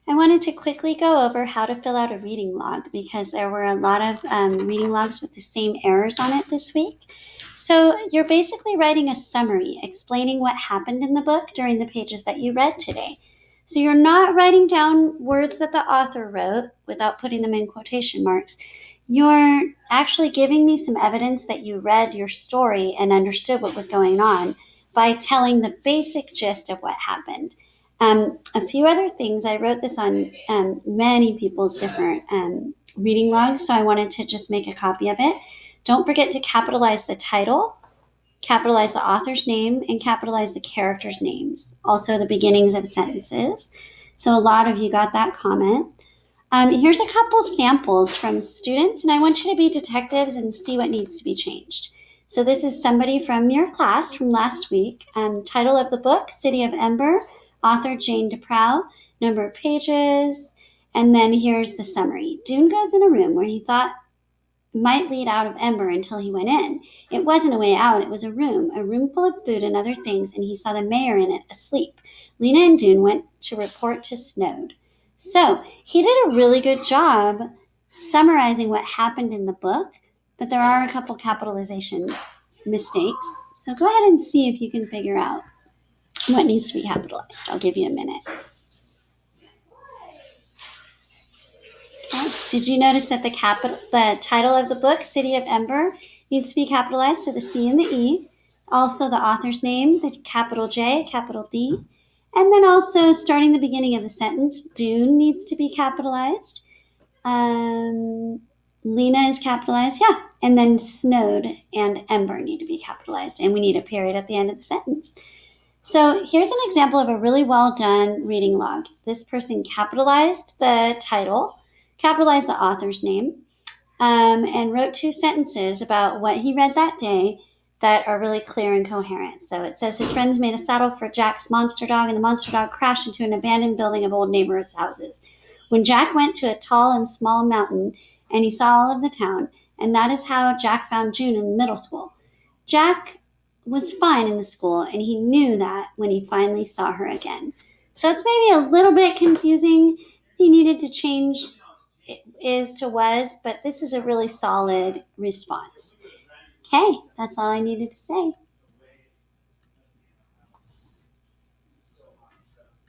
I wanted to quickly go over how to fill out a reading log because there were a lot of reading logs with the same errors on it this week. So you're basically writing a summary explaining what happened in the book during the pages that you read today. So you're not writing down words that the author wrote without putting them in quotation marks. You're actually giving me some evidence that you read your story and understood what was going on by telling the basic gist of what happened. A few other things, I wrote this on many people's different reading logs, so I wanted to just make a copy of it. Don't forget to capitalize the title, capitalize the author's name, and capitalize the characters' names, also the beginnings of sentences. So a lot of you got that comment. Here's a couple samples from students, and I want you to be detectives and see what needs to be changed. So this is somebody from your class from last week. Title of the book, City of Ember, author Jane DeProw, number of pages, and then here's the summary. Dune goes in a room where he thought might lead out of Ember until he went in. It wasn't a way out, it was a room full of food and other things, and he saw the mayor in it asleep. Lena and Dune went to report to Snowd. So he did a really good job summarizing what happened in the book, but there are a couple capitalization mistakes. So go ahead and see if you can figure out what needs to be capitalized. I'll give you a minute. Okay. Did you notice that the title of the book, City of Ember, needs to be capitalized, so the C and the E. Also the author's name, the capital J, capital D. And then also starting the beginning of the sentence, Dune needs to be capitalized. Lena is capitalized, yeah. And then Snowd and Ember need to be capitalized. And we need a period at the end of the sentence. So here's an example of a really well done reading log. This person capitalized the title, capitalized the author's name, and wrote 2 sentences about what he read that day that are really clear and coherent. So it says his friends made a saddle for Jack's monster dog, and the monster dog crashed into an abandoned building of old neighbors' houses. When Jack went to a tall and small mountain, and he saw all of the town, and that is how Jack found June in middle school. Jack was fine in the school, and he knew that when he finally saw her again. So it's maybe a little bit confusing. He needed to change is to was, but this is a really solid response. Okay, that's all I needed to say.